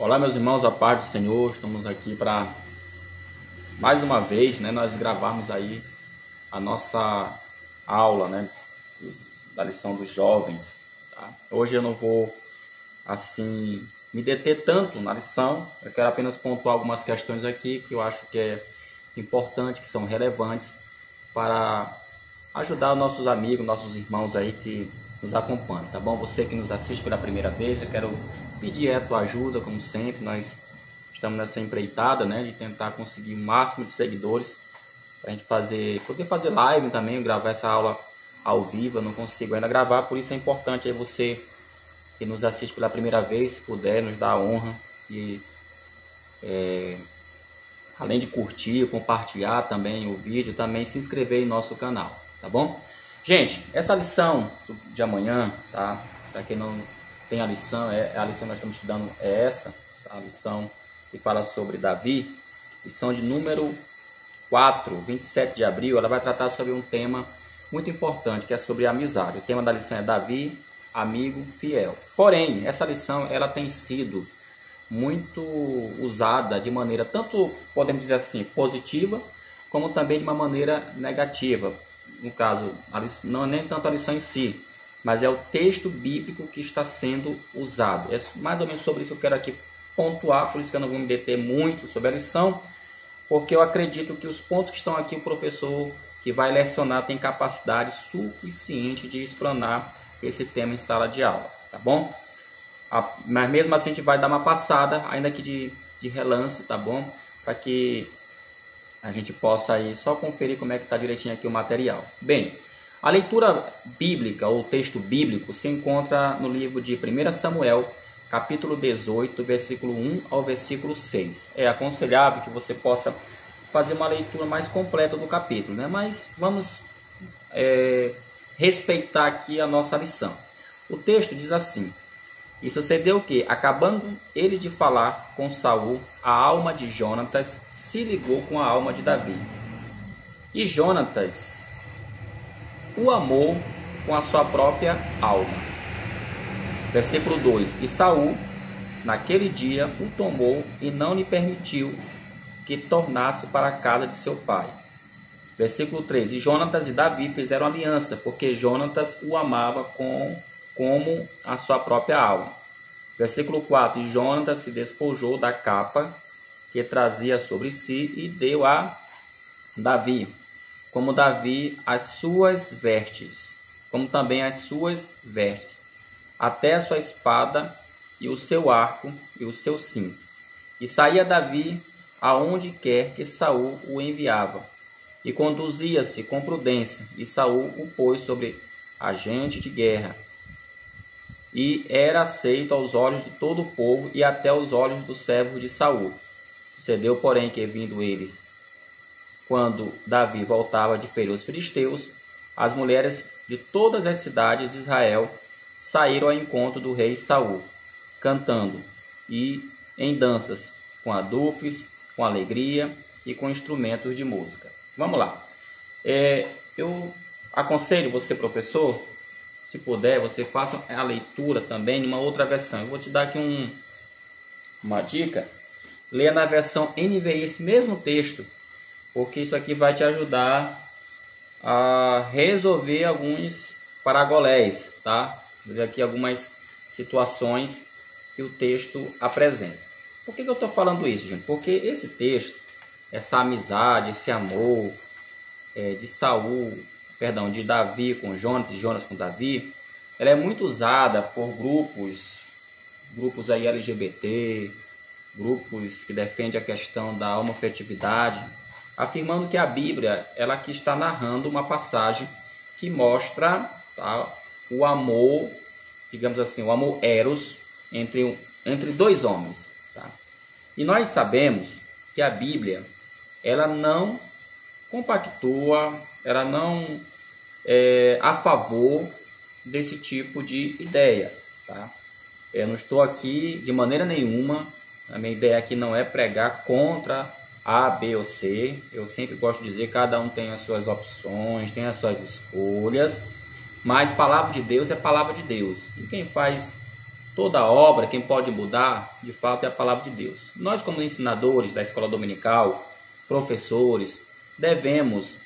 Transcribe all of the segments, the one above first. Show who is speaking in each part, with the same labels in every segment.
Speaker 1: Olá, meus irmãos, a paz do Senhor. Estamos aqui para mais uma vez, nós gravarmos aí a nossa aula, da lição dos jovens. Tá? Hoje eu não vou assim me deter tanto na lição. Eu quero apenas pontuar algumas questões aqui que eu acho que é importante, que são relevantes para ajudar nossos amigos, nossos irmãos aí que nos acompanham, tá bom? Você que nos assiste pela primeira vez, eu quero pedir a tua ajuda, como sempre. Nós estamos nessa empreitada, de tentar conseguir o máximo de seguidores para a gente poder fazer live também, gravar essa aula ao vivo. Eu não consigo ainda gravar, por isso é importante aí você que nos assiste pela primeira vez, se puder, nos dá a honra e além de curtir, compartilhar também o vídeo, também se inscrever em nosso canal, tá bom? Gente, essa lição de amanhã, tá? Para quem não tem a lição, a lição que nós estamos estudando é essa, tá? A lição que fala sobre Davi, lição de número 4, 27 de abril, ela vai tratar sobre um tema muito importante, que é sobre a amizade. O tema da lição é Davi, amigo fiel. Porém, essa lição, ela tem sido muito usada de maneira, tanto podemos dizer assim, positiva, como também de uma maneira negativa. No caso, não é nem tanto a lição em si, mas é o texto bíblico que está sendo usado. É mais ou menos sobre isso que eu quero aqui pontuar, por isso que eu não vou me deter muito sobre a lição, porque eu acredito que os pontos que estão aqui, o professor que vai lecionar tem capacidade suficiente de explanar esse tema em sala de aula, tá bom? Mas mesmo assim a gente vai dar uma passada, ainda que de relance, tá bom? Para que a gente possa aí só conferir como é que está direitinho aqui o material. Bem, a leitura bíblica ou texto bíblico se encontra no livro de 1 Samuel, capítulo 18, versículo 1 ao versículo 6. É aconselhável que você possa fazer uma leitura mais completa do capítulo, Mas vamos respeitar aqui a nossa lição. O texto diz assim: E sucedeu que, acabando ele de falar com Saul, a alma de Jonatas se ligou com a alma de Davi. E Jonatas o amou com a sua própria alma. Versículo 2: E Saul, naquele dia, o tomou e não lhe permitiu que tornasse para a casa de seu pai. Versículo 3: E Jonatas e Davi fizeram aliança, porque Jonatas o amava como a sua própria alma. Versículo 4: E Jonatas se despojou da capa que trazia sobre si e deu a Davi, como Davi as suas vestes, como também as suas vestes, até a sua espada e o seu arco e o seu cinto. E saía Davi aonde quer que Saul o enviava, e conduzia-se com prudência, e Saul o pôs sobre agente de guerra. E era aceito aos olhos de todo o povo e até aos olhos dos servos de Saul. Sucedeu, porém, que vindo eles, quando Davi voltava de ferir os filisteus, as mulheres de todas as cidades de Israel saíram ao encontro do rei Saul, cantando e em danças, com adufes, com alegria e com instrumentos de música. Vamos lá. Eu aconselho você, professor, se puder, você faça a leitura também em uma outra versão. Eu vou te dar aqui uma dica. Leia na versão NVI esse mesmo texto, porque isso aqui vai te ajudar a resolver alguns paragolés, tá? Vou ver aqui algumas situações que o texto apresenta. Por que eu estou falando isso, gente? Porque esse texto, essa amizade, esse amor de Davi com Jonas, de Jonas com Davi, ela é muito usada por grupos aí LGBT, grupos que defendem a questão da homoafetividade, afirmando que a Bíblia, ela aqui está narrando uma passagem que mostra, tá, o amor, digamos assim, o amor eros entre dois homens, tá? E nós sabemos que a Bíblia, ela não compactua, ela não é a favor desse tipo de ideia, tá? Eu não estou aqui de maneira nenhuma, a minha ideia aqui não é pregar contra A, B ou C. Eu sempre gosto de dizer, cada um tem as suas opções, tem as suas escolhas, mas palavra de Deus é palavra de Deus. E quem faz toda obra, quem pode mudar, de fato, é a palavra de Deus. Nós, como ensinadores da escola dominical, professores, devemos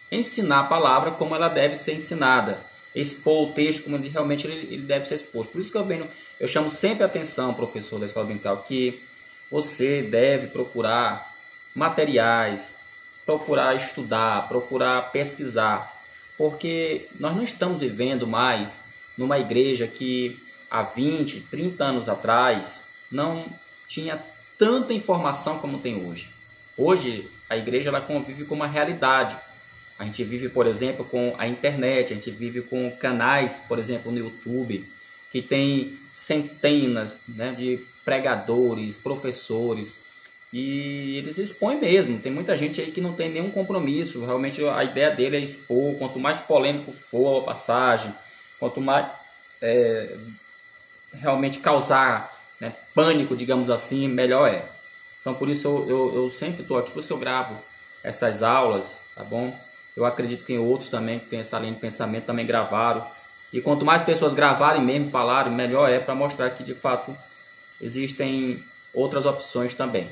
Speaker 1: ensinar a palavra como ela deve ser ensinada, expor o texto como realmente ele deve ser exposto. Por isso que eu chamo sempre a atenção, professor da escola dominical, que você deve procurar materiais, procurar estudar, procurar pesquisar, porque nós não estamos vivendo mais numa igreja que há 20, 30 anos atrás não tinha tanta informação como tem hoje. Hoje a igreja ela convive com uma realidade. A gente vive, por exemplo, com a internet, a gente vive com canais, por exemplo, no YouTube, que tem centenas, né, de pregadores, professores, e eles expõem mesmo. Tem muita gente aí que não tem nenhum compromisso, realmente a ideia dele é expor. Quanto mais polêmico for a passagem, quanto mais realmente causar, né, pânico, digamos assim, melhor é. Então por isso eu sempre estou aqui, por isso que eu gravo essas aulas, tá bom? Eu acredito que outros também que têm essa linha de pensamento também gravaram. E quanto mais pessoas gravarem mesmo, falarem, melhor é, para mostrar que de fato existem outras opções também,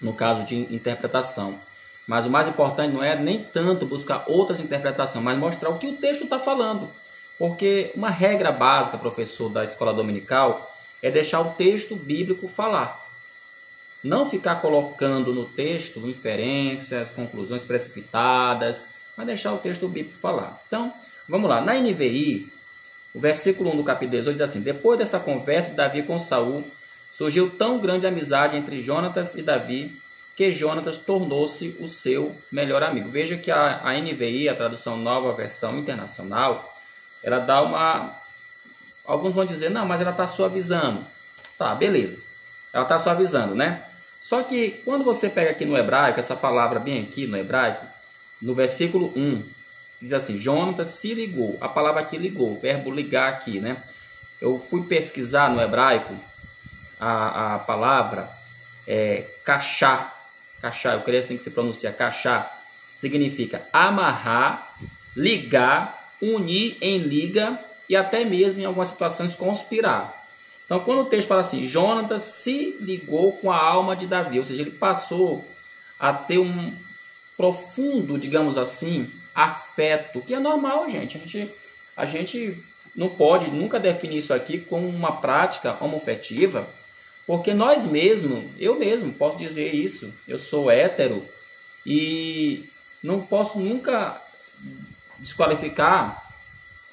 Speaker 1: no caso de interpretação. Mas o mais importante não é nem tanto buscar outras interpretações, mas mostrar o que o texto está falando. Porque uma regra básica, professor da escola dominical, é deixar o texto bíblico falar. Não ficar colocando no texto inferências, conclusões precipitadas, mas deixar o texto bíblico falar. Então, vamos lá. Na NVI, o versículo 1 do capítulo 18 diz assim: depois dessa conversa de Davi com Saul, surgiu tão grande amizade entre Jonatas e Davi, que Jonatas tornou-se o seu melhor amigo. Veja que a NVI, a tradução Nova Versão Internacional, ela dá uma... Alguns vão dizer, não, mas ela está suavizando. Tá, beleza. Ela está suavizando, né? Só que quando você pega aqui no hebraico, essa palavra bem aqui no hebraico, no versículo 1, diz assim: Jonatas se ligou. A palavra aqui ligou, o verbo ligar aqui, né? Eu fui pesquisar no hebraico, a palavra kachá. Kachá, eu creio assim que se pronuncia kachá. Significa amarrar, ligar, unir em liga e até mesmo em algumas situações conspirar. Então, quando o texto fala assim, Jonatas se ligou com a alma de Davi, ou seja, ele passou a ter um profundo, digamos assim, afeto, que é normal, gente. A gente não pode nunca definir isso aqui como uma prática homoafetiva, porque nós mesmos, eu mesmo posso dizer isso, eu sou hétero e não posso nunca desqualificar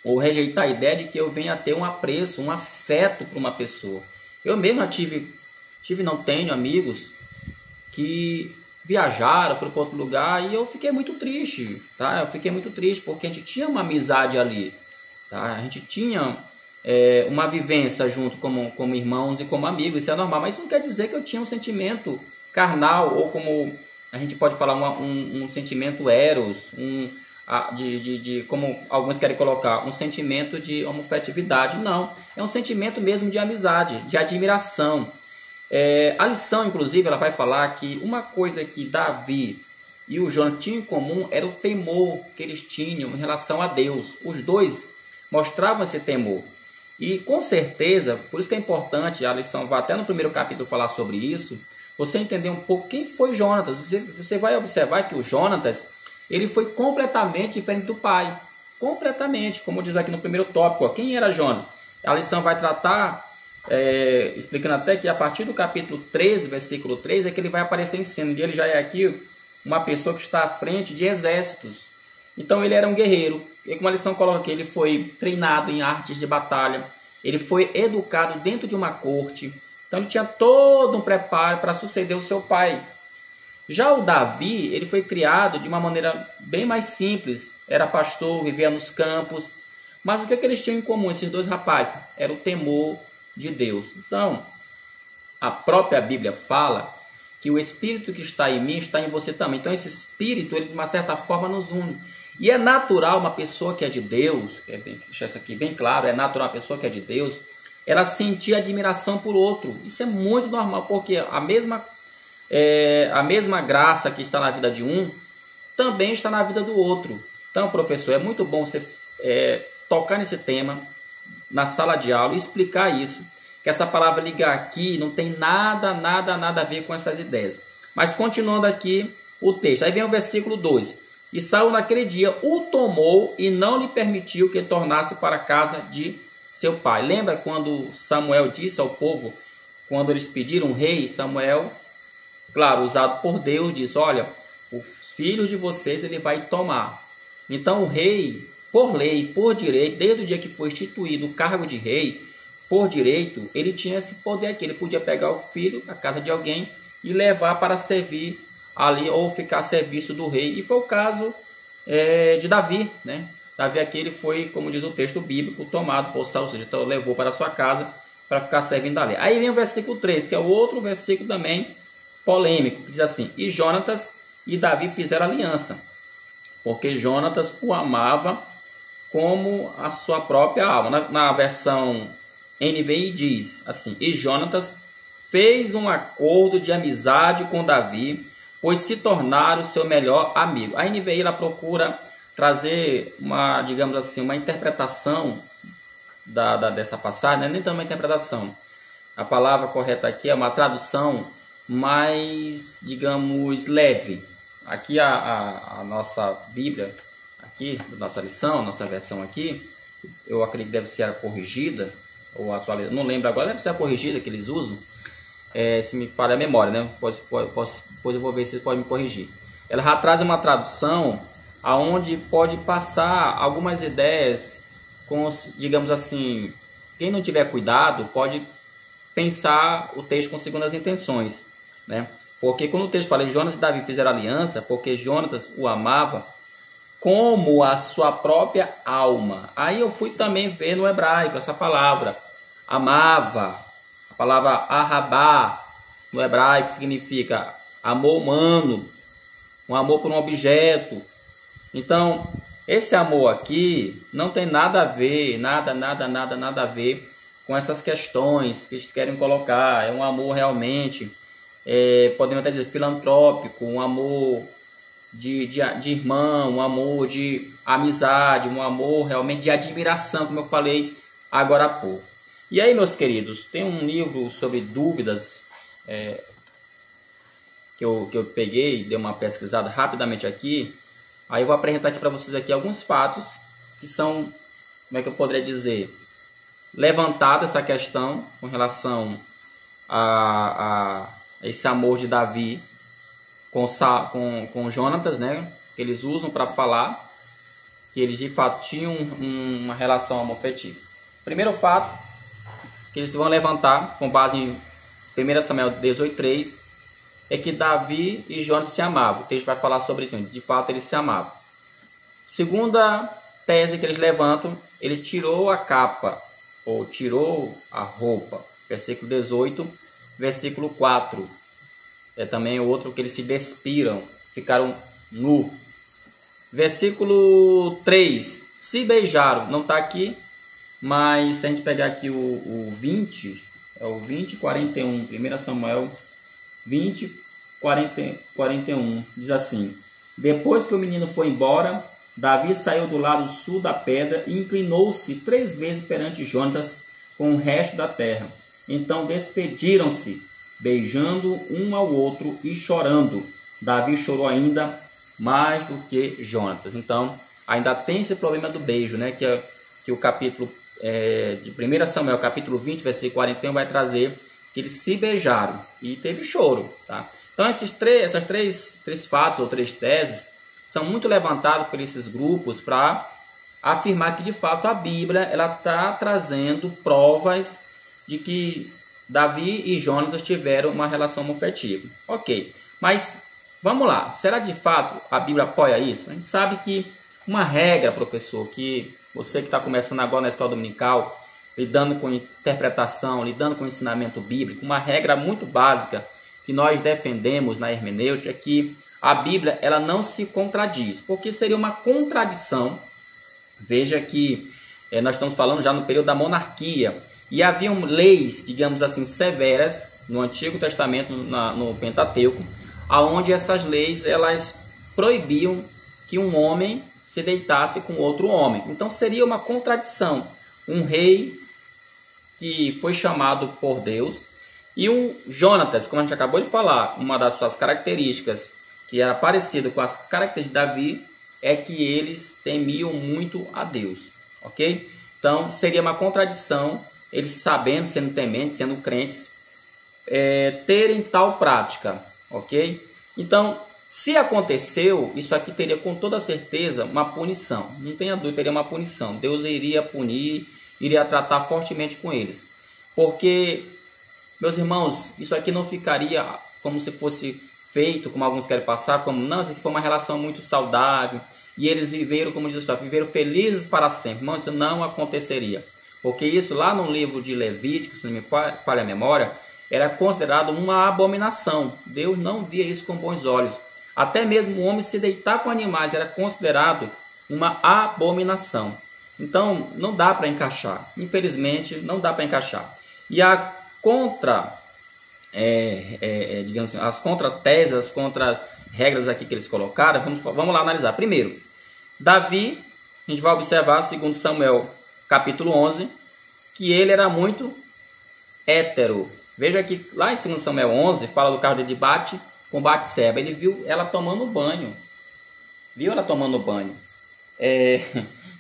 Speaker 1: ou rejeitar a ideia de que eu venha a ter um apreço, um afeto por uma pessoa. Eu mesmo não tenho amigos que viajaram, foram para outro lugar e eu fiquei muito triste, tá? Eu fiquei muito triste porque a gente tinha uma amizade ali, tá? A gente tinha uma vivência junto como irmãos e como amigos, isso é normal, mas isso não quer dizer que eu tinha um sentimento carnal ou como a gente pode falar um sentimento eros, como alguns querem colocar, um sentimento de homoafetividade. Não, é um sentimento mesmo de amizade, de admiração. A lição, inclusive, ela vai falar que uma coisa que Davi e o Jonatas tinham em comum era o temor que eles tinham em relação a Deus. Os dois mostravam esse temor. E com certeza, por isso que é importante, a lição vai até no primeiro capítulo falar sobre isso, você entender um pouco quem foi Jonatas. Você vai observar que o Jonatas, ele foi completamente diferente do pai. Completamente, como diz aqui no primeiro tópico. Quem era Jonatas? A lição vai tratar, explicando até que a partir do capítulo 13, versículo 3, é que ele vai aparecer em cena. E ele já é aqui uma pessoa que está à frente de exércitos. Então ele era um guerreiro. E como a lição coloca aqui, ele foi treinado em artes de batalha. Ele foi educado dentro de uma corte. Então ele tinha todo um preparo para suceder o seu pai. Já o Davi, ele foi criado de uma maneira bem mais simples. Era pastor, vivia nos campos. Mas o que eles tinham em comum, esses dois rapazes? Era o temor de Deus. Então, a própria Bíblia fala que o Espírito que está em mim está em você também. Então, esse Espírito, ele de uma certa forma nos une. E é natural uma pessoa que é de Deus, deixar isso aqui bem claro, é natural uma pessoa que é de Deus, ela sentir admiração por outro. Isso é muito normal, porque a mesma graça que está na vida de um, também está na vida do outro. Então, professor, é muito bom você tocar nesse tema, na sala de aula e explicar isso, que essa palavra ligar aqui não tem nada a ver com essas ideias. Mas continuando aqui o texto, aí vem o versículo 2. E Saul naquele dia o tomou e não lhe permitiu que ele tornasse para a casa de seu pai. Lembra quando Samuel disse ao povo, quando eles pediram um rei, Samuel, claro, usado por Deus, disse, olha, os filhos de vocês ele vai tomar. Então o rei, por lei, por direito, desde o dia que foi instituído o cargo de rei, por direito, ele tinha esse poder aqui. Ele podia pegar o filho da casa de alguém e levar para servir ali ou ficar a serviço do rei. E foi o caso de Davi, né? Davi aqui ele foi, como diz o texto bíblico, tomado por Saul, ou seja, então levou para a sua casa para ficar servindo ali. Aí vem o versículo 3, que é o outro versículo também polêmico, que diz assim, e Jonatas e Davi fizeram aliança, porque Jonatas o amava como a sua própria alma. Na versão NVI diz assim, e Jonatas fez um acordo de amizade com Davi, pois se tornaram seu melhor amigo. A NVI ela procura trazer uma, digamos assim, uma interpretação dessa passagem, não é nem também uma interpretação. A palavra correta aqui é uma tradução mais, digamos, leve. Aqui a nossa Bíblia, aqui, nossa lição, nossa versão aqui, eu acredito que deve ser a corrigida, ou atualizada, não lembro agora, deve ser a corrigida que eles usam, se me falha a memória, né? Depois eu vou ver se pode me corrigir. Ela já traz uma tradução aonde pode passar algumas ideias com, digamos assim, quem não tiver cuidado pode pensar o texto com segundas intenções, né? Porque quando o texto fala que Jonatas e Davi fizeram aliança, porque Jonatas o amava como a sua própria alma. Aí eu fui também ver no hebraico essa palavra, amava, a palavra ahabá, no hebraico significa amor humano, um amor por um objeto. Então, esse amor aqui não tem nada a ver, nada a ver com essas questões que eles querem colocar. É um amor realmente, podemos até dizer, filantrópico, um amor de irmão, um amor de amizade, um amor realmente de admiração, como eu falei agora há pouco. E aí, meus queridos, tem um livro sobre dúvidas que eu peguei, dei uma pesquisada rapidamente aqui. Aí eu vou apresentar aqui para vocês aqui alguns fatos que são, como é que eu poderia dizer, levantada essa questão com relação a esse amor de Davi com Jonatas, né? Que eles usam para falar que eles de fato tinham uma relação amor-afetiva. Primeiro fato que eles vão levantar com base em 1 Samuel 18:3 é que Davi e Jonatas se amavam. O texto vai falar sobre isso, de fato eles se amavam. Segunda tese que eles levantam, ele tirou a capa, ou tirou a roupa. Versículo 18, versículo 4. É também o outro que eles se despiram, ficaram nu. Versículo 3, se beijaram, não está aqui, mas se a gente pegar aqui o 20, é o 20, 41, 1 Samuel 20, 41, diz assim, depois que o menino foi embora, Davi saiu do lado sul da pedra e inclinou-se 3 vezes perante Jonatas com o resto da terra. Então despediram-se, beijando um ao outro e chorando. Davi chorou ainda mais do que Jonatas. Então, ainda tem esse problema do beijo, né? Que o capítulo de 1 Samuel, capítulo 20, versículo 41, vai trazer que eles se beijaram e teve choro, tá? Então, essas três fatos ou 3 teses são muito levantados por esses grupos para afirmar que, de fato, a Bíblia está trazendo provas de que Davi e Jonatas tiveram uma relação afetiva. Ok, mas vamos lá. Será de fato a Bíblia apoia isso? A gente sabe que uma regra, professor, que você que está começando agora na escola dominical, lidando com interpretação, lidando com ensinamento bíblico, uma regra muito básica que nós defendemos na hermenêutica é que a Bíblia ela não se contradiz, porque seria uma contradição. Veja que nós estamos falando já no período da monarquia, e haviam leis, digamos assim, severas no Antigo Testamento, no Pentateuco, aonde essas leis elas proibiam que um homem se deitasse com outro homem. Então seria uma contradição um rei que foi chamado por Deus. E o Jonatas, como a gente acabou de falar, uma das suas características que era parecido com as características de Davi é que eles temiam muito a Deus, ok? Então seria uma contradição eles sabendo, sendo tementes, sendo crentes, terem tal prática, ok? Então, se aconteceu, isso aqui teria com toda certeza uma punição. Não tenha dúvida, teria uma punição. Deus iria punir, iria tratar fortemente com eles. Porque, meus irmãos, isso aqui não ficaria como se fosse feito, como alguns querem passar, como, não, isso aqui foi uma relação muito saudável, e eles viveram, como diz a história, viveram felizes para sempre. Irmão, isso não aconteceria. Porque isso lá no livro de Levítico, se não me falha a memória, era considerado uma abominação. Deus não via isso com bons olhos. Até mesmo o homem se deitar com animais era considerado uma abominação. Então, não dá para encaixar. Infelizmente, não dá para encaixar. E a digamos assim, as contrateses, as contra-regras aqui que eles colocaram, vamos lá analisar. Primeiro, Davi, a gente vai observar, segundo Samuel, capítulo 11, que ele era muito hétero. Veja que lá em 2 Samuel 11, fala do caso de Bate com Batseba. Ele viu ela tomando banho.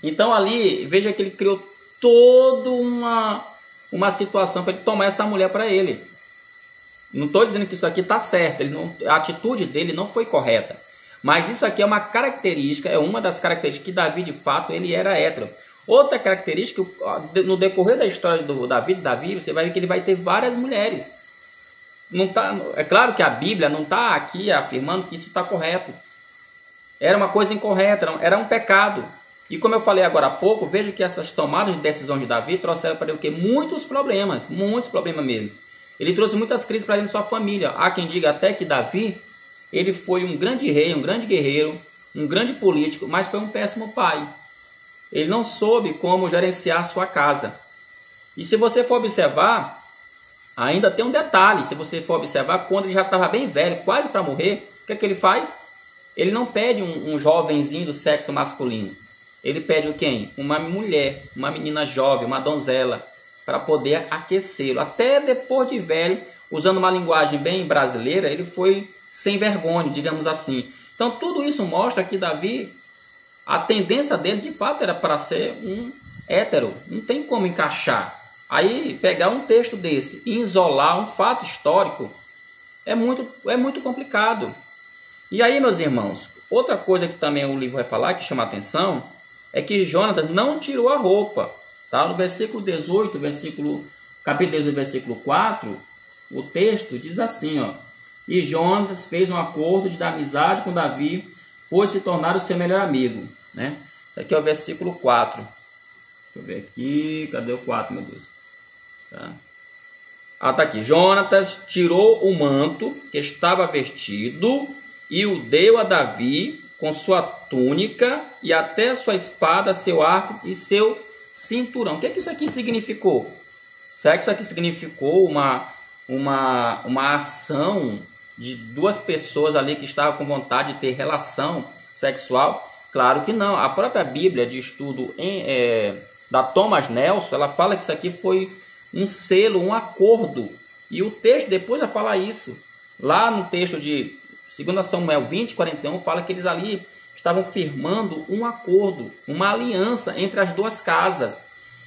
Speaker 1: Então ali, veja que ele criou toda uma situação para ele tomar essa mulher para ele. Não estou dizendo que isso aqui está certo. A atitude dele não foi correta. Mas isso aqui é uma característica, é uma das características que Davi, de fato, ele era hétero. Outra característica, no decorrer da história do Davi, você vai ver que ele vai ter várias mulheres. É claro que a Bíblia não está aqui afirmando que isso está correto. Era uma coisa incorreta, era um pecado. E como eu falei agora há pouco, veja que essas tomadas de decisão de Davi trouxeram para ele o quê? Muitos problemas mesmo. Ele trouxe muitas crises para dentro de sua família. Há quem diga até que Davi, ele foi um grande rei, um grande guerreiro, um grande político, mas foi um péssimo pai. Ele não soube como gerenciar sua casa. E se você for observar, ainda tem um detalhe. Se você for observar, quando ele já estava bem velho, quase para morrer, o que é que ele faz? Ele não pede um jovenzinho do sexo masculino. Ele pede o quem? Uma mulher, uma menina jovem, uma donzela, para poder aquecê-lo. Até depois de velho, usando uma linguagem bem brasileira, ele foi sem vergonha, digamos assim. Então tudo isso mostra que Davi, a tendência dele de fato era para ser um hétero. Não tem como encaixar. Aí pegar um texto desse e isolar um fato histórico é muito complicado. E aí, meus irmãos, outra coisa que também o livro vai falar, que chama a atenção, é que Jonatas não tirou a roupa. Tá? No versículo 18, capítulo 18, versículo 4, o texto diz assim, ó: e Jonatas fez um acordo de amizade com Davi, pois se tornaram seu melhor amigo. Né? Aqui é o versículo 4. Deixa eu ver aqui, cadê o 4, meu Deus? Tá aqui. Jonatas tirou o manto que estava vestido e o deu a Davi com sua túnica e até sua espada, seu arco e seu cinturão. O que é que isso aqui significou? Será que isso aqui significou uma ação de duas pessoas ali que estavam com vontade de ter relação sexual? Claro que não. A própria Bíblia de estudo da Thomas Nelson, ela fala que isso aqui foi um selo, um acordo. E o texto depois vai falar isso. Lá no texto de 2 Samuel 20, 41, fala que eles ali estavam firmando um acordo, uma aliança entre as duas casas.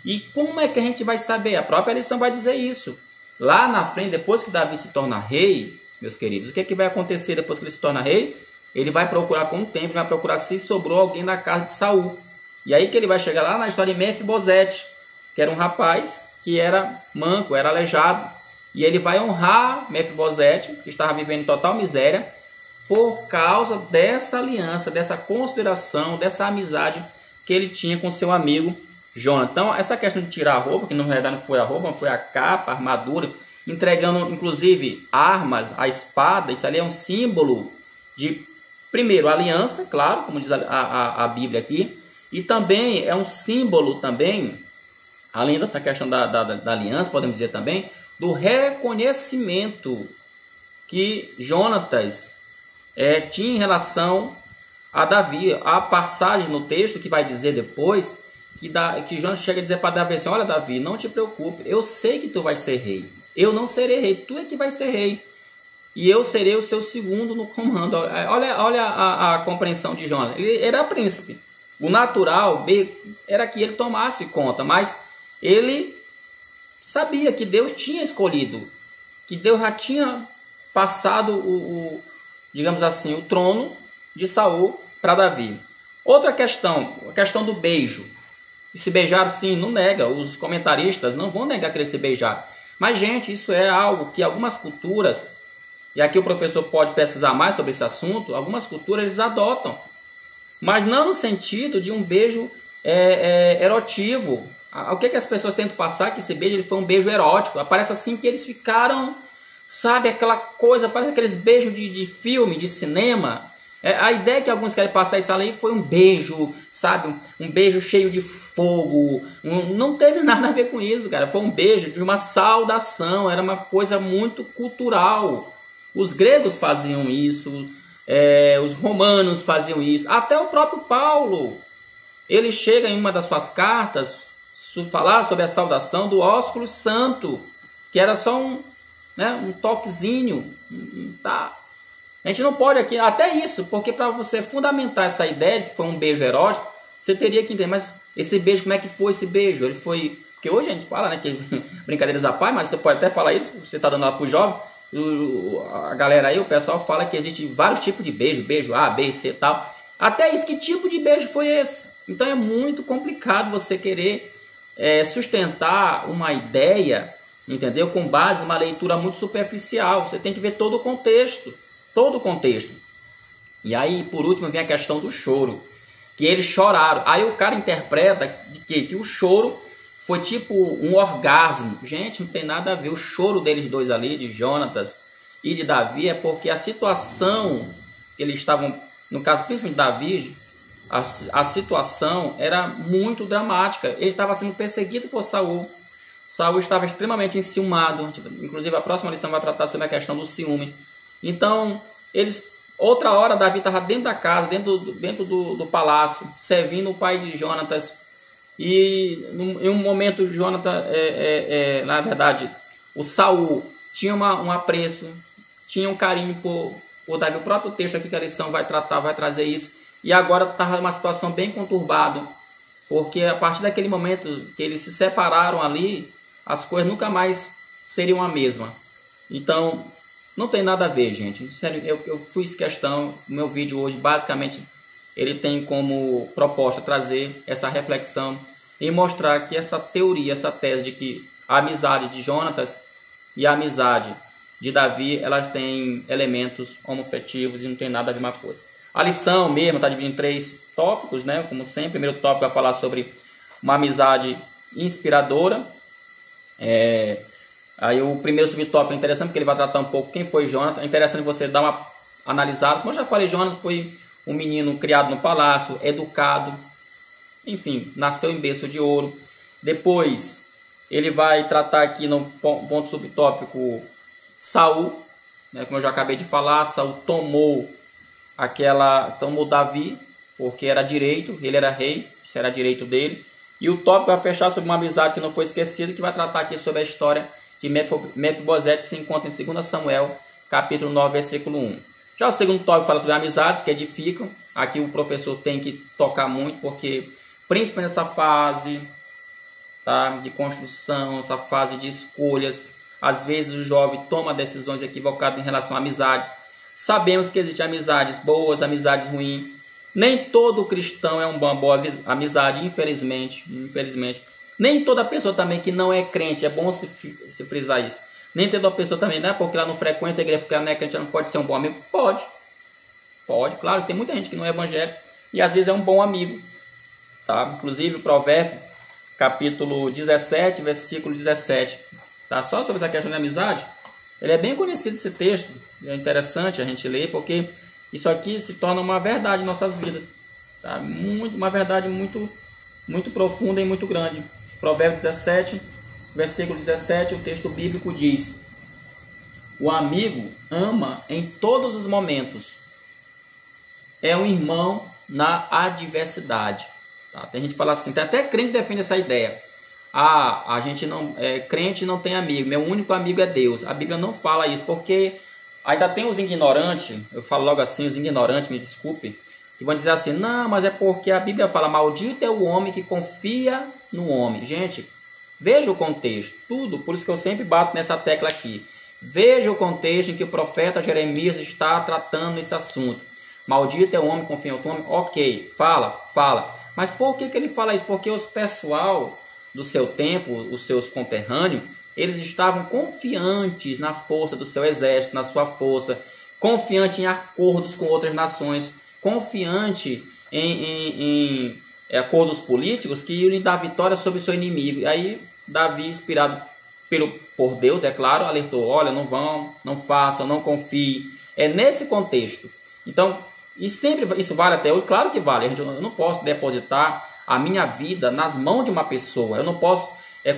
Speaker 1: E como é que a gente vai saber? A própria lição vai dizer isso. Lá na frente, depois que Davi se torna rei, meus queridos, o que é que vai acontecer depois que ele se torna rei? Ele vai procurar com o tempo, vai procurar se sobrou alguém da casa de Saul. E aí que ele vai chegar lá na história de Mefibosete, que era um rapaz que era manco, era aleijado. E ele vai honrar Mefibosete, que estava vivendo em total miséria, por causa dessa aliança, dessa consideração, dessa amizade que ele tinha com seu amigo Jonatas. Então, essa questão de tirar a roupa, que na verdade não foi a roupa, foi a capa, a armadura, entregando inclusive armas, a espada, isso ali é um símbolo de, primeiro, aliança, claro, como diz a Bíblia aqui, e também é um símbolo também, além dessa questão da aliança, podemos dizer também, do reconhecimento que Jonatas tinha em relação a Davi. A passagem no texto que vai dizer depois que Jonas chega a dizer para Davi assim: olha, Davi, não te preocupe, eu sei que tu vais ser rei. Eu não serei rei, tu é que vai ser rei. E eu serei o seu segundo no comando. Olha a compreensão de Jonas. Ele era príncipe. O natural era que ele tomasse conta, mas ele sabia que Deus tinha escolhido, que Deus já tinha passado digamos assim, o trono de Saul para Davi. Outra questão, a questão do beijo. E se beijaram, sim, não nega. Os comentaristas não vão negar que eles se beijaram. Mas, gente, isso é algo que algumas culturas, e aqui o professor pode pesquisar mais sobre esse assunto, algumas culturas eles adotam. Mas não no sentido de um beijo erotivo. O que as pessoas tentam passar que esse beijo ele foi um beijo erótico. Parece assim que eles ficaram, sabe, aquela coisa, parece aqueles beijos de filme, de cinema. A ideia que alguns querem passar isso ali foi um beijo, sabe, um beijo cheio de fogo. Não teve nada a ver com isso, cara. Foi um beijo de uma saudação, era uma coisa muito cultural. Os gregos faziam isso, os romanos faziam isso, até o próprio Paulo. Ele chega em uma das suas cartas falar sobre a saudação do ósculo santo, que era só um toquezinho, tá? A gente não pode aqui, até isso, porque para você fundamentar essa ideia de que foi um beijo erótico, você teria que entender, mas esse beijo, como é que foi esse beijo? Ele foi, porque hoje a gente fala, né, que brincadeiras à parte, mas você pode até falar isso, você está dando lá para o jovem, a galera aí, o pessoal fala que existe vários tipos de beijo, beijo A, B, C e tal, até isso, que tipo de beijo foi esse? Então é muito complicado você querer sustentar uma ideia, entendeu? Com base numa leitura muito superficial. Você tem que ver todo o contexto. Todo o contexto. E aí, por último, vem a questão do choro. Que eles choraram. Aí o cara interpreta que o choro foi tipo um orgasmo. Gente, não tem nada a ver. O choro deles dois ali, de Jonatas e de Davi, é porque a situação que eles estavam, no caso principalmente de Davi, a situação era muito dramática. Ele estava sendo perseguido por Saul. Saul estava extremamente enciumado. Inclusive, a próxima lição vai tratar sobre a questão do ciúme. Então, outra hora, Davi estava dentro da casa, dentro do palácio, servindo o pai de Jonatas. E em um momento, Jonatas, na verdade, o Saul tinha um apreço, tinha um carinho por Davi. O próprio texto aqui que a lição vai trazer isso. E agora estava numa situação bem conturbada, porque a partir daquele momento que eles se separaram ali, as coisas nunca mais seriam a mesma. Então, não tem nada a ver, gente. Sério, eu fiz questão, o meu vídeo hoje, basicamente, ele tem como proposta trazer essa reflexão e mostrar que essa teoria, essa tese de que a amizade de Jonatas e a amizade de Davi, elas têm elementos homoafetivos e não tem nada a ver uma coisa. A lição mesmo está dividida em 3 tópicos, né? Como sempre, o primeiro tópico vai falar sobre uma amizade inspiradora. Aí o primeiro subtópico é interessante porque ele vai tratar um pouco quem foi Jonatas. É interessante você dar uma analisada. Como eu já falei, Jonatas foi um menino criado no palácio, educado, enfim, nasceu em berço de ouro. Depois ele vai tratar aqui no ponto subtópico Saul, né? Como eu já acabei de falar, Saul tomou Davi, porque era direito, ele era rei, isso era direito dele. E o tópico vai fechar sobre uma amizade que não foi esquecida, que vai tratar aqui sobre a história de Mefibosete, que se encontra em 2 Samuel, capítulo 9, versículo 1. Já o segundo tópico fala sobre amizades que edificam. Aqui o professor tem que tocar muito, porque principalmente nessa fase, tá, de construção, essa fase de escolhas, às vezes o jovem toma decisões equivocadas em relação a amizades. Sabemos que existem amizades boas, amizades ruins. Nem todo cristão é uma boa amizade, infelizmente. Nem toda pessoa também que não é crente, é bom se frisar isso. Nem toda pessoa também, não é porque ela não frequenta a igreja, porque ela não é crente, ela não pode ser um bom amigo. Pode, claro, tem muita gente que não é evangélica e às vezes é um bom amigo. Tá? Inclusive o Provérbio, capítulo 17, versículo 17. Tá? Só sobre essa questão de amizade, ele é bem conhecido esse texto. É interessante a gente ler, porque isso aqui se torna uma verdade em nossas vidas. Tá? Uma verdade muito, muito profunda e muito grande. Provérbio 17, versículo 17, o texto bíblico diz: o amigo ama em todos os momentos. É um irmão na adversidade. Tá? Tem gente que fala assim, tem até crente que defende essa ideia. A gente não, crente não tem amigo, meu único amigo é Deus. A Bíblia não fala isso, porque ainda tem os ignorantes, eu falo logo assim, os ignorantes, me desculpe, que vão dizer assim, não, mas é porque a Bíblia fala, maldito é o homem que confia no homem. Gente, veja o contexto, tudo, por isso que eu sempre bato nessa tecla aqui. Veja o contexto em que o profeta Jeremias está tratando esse assunto. Maldito é o homem que confia no homem. Ok, fala. Mas por que ele fala isso? Porque os pessoal do seu tempo, os seus conterrâneos, eles estavam confiantes na força do seu exército, na sua força, confiante em acordos com outras nações, confiante em acordos políticos que iriam dar vitória sobre o seu inimigo. E aí Davi, inspirado por Deus, é claro, alertou, olha, não vão, não façam, não confiem. É nesse contexto. Então, e sempre isso vale até hoje, claro que vale. Eu não posso depositar a minha vida nas mãos de uma pessoa. Eu não posso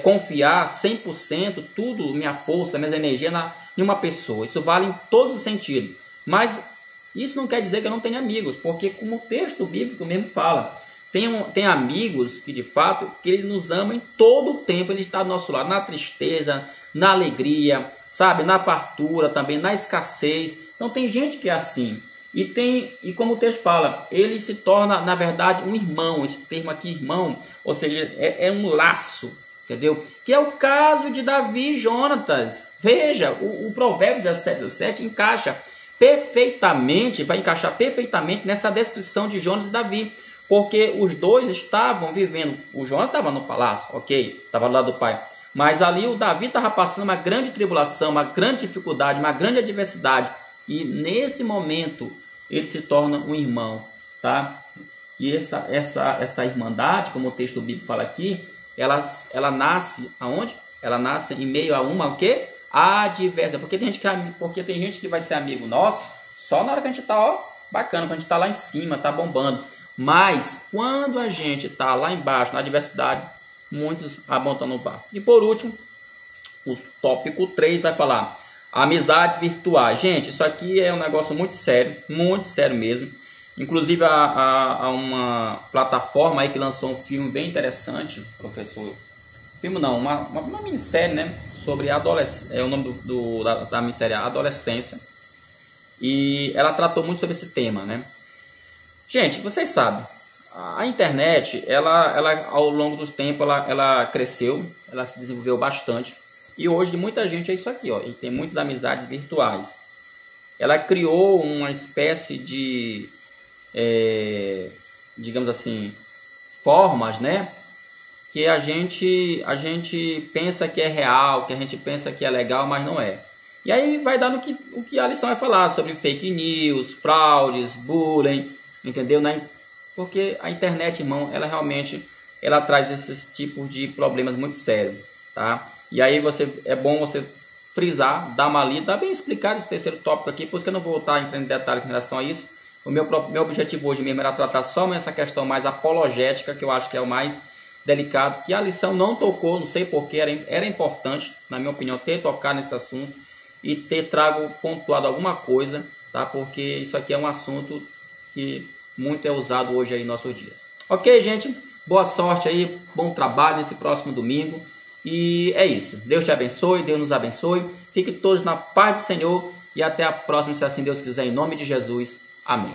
Speaker 1: confiar 100%, tudo, minha força, minhas energias em uma pessoa. Isso vale em todos os sentidos. Mas isso não quer dizer que eu não tenha amigos, porque como o texto bíblico mesmo fala, tem amigos que de fato que ele nos ama em todo o tempo, ele está do nosso lado, na tristeza, na alegria, sabe, na fartura também, na escassez. Então tem gente que é assim. E como o texto fala, ele se torna, na verdade, um irmão. Esse termo aqui, irmão, ou seja, é um laço, entendeu? Que é o caso de Davi e Jonatas. Veja, o Provérbios 17 encaixa perfeitamente, vai encaixar perfeitamente nessa descrição de Jonatas e Davi. Porque os dois estavam vivendo, o Jonatas estava no palácio, ok, estava do lado do pai. Mas ali o Davi estava passando uma grande tribulação, uma grande dificuldade, uma grande adversidade. E nesse momento ele se torna um irmão, tá? E essa irmandade, como o texto bíblico fala aqui, ela nasce aonde? Ela nasce em meio a uma o quê? Adversidade. Porque tem gente que vai ser amigo nosso só na hora que a gente tá, bacana, quando a gente tá lá em cima, tá bombando. Mas quando a gente tá lá embaixo, na adversidade, muitos abandonam o barco. E por último, o tópico 3 vai falar amizades virtuais. Gente, isso aqui é um negócio muito sério mesmo. Inclusive há uma plataforma aí que lançou um filme bem interessante, professor. Filme não, uma minissérie, né? Sobre adolescência. É o nome da minissérie, Adolescência. E ela tratou muito sobre esse tema, né? Gente, vocês sabem, a internet, ela ao longo do tempo, ela cresceu, ela se desenvolveu bastante. E hoje muita gente é isso aqui, ó, e tem muitas amizades virtuais. Ela criou uma espécie de, digamos assim, formas, né? Que a gente pensa que é real, que a gente pensa que é legal, mas não é. E aí vai dar o que a lição vai falar sobre fake news, fraudes, bullying, entendeu? Porque a internet, irmão, ela realmente traz esses tipos de problemas muito sérios, tá? E aí é bom você frisar, dar uma lida, dá bem explicado esse terceiro tópico aqui, por isso que eu não vou estar entrando em detalhes em relação a isso. O meu objetivo hoje mesmo era tratar só essa questão mais apologética, que eu acho que é o mais delicado, que a lição não tocou, não sei porquê, era importante, na minha opinião, ter tocado nesse assunto e ter pontuado alguma coisa, tá? Porque isso aqui é um assunto que muito é usado hoje aí em nossos dias. Ok, gente? Boa sorte aí, bom trabalho nesse próximo domingo. E é isso. Deus te abençoe, Deus nos abençoe. Fiquem todos na paz do Senhor e até a próxima, se assim Deus quiser, em nome de Jesus. Amém.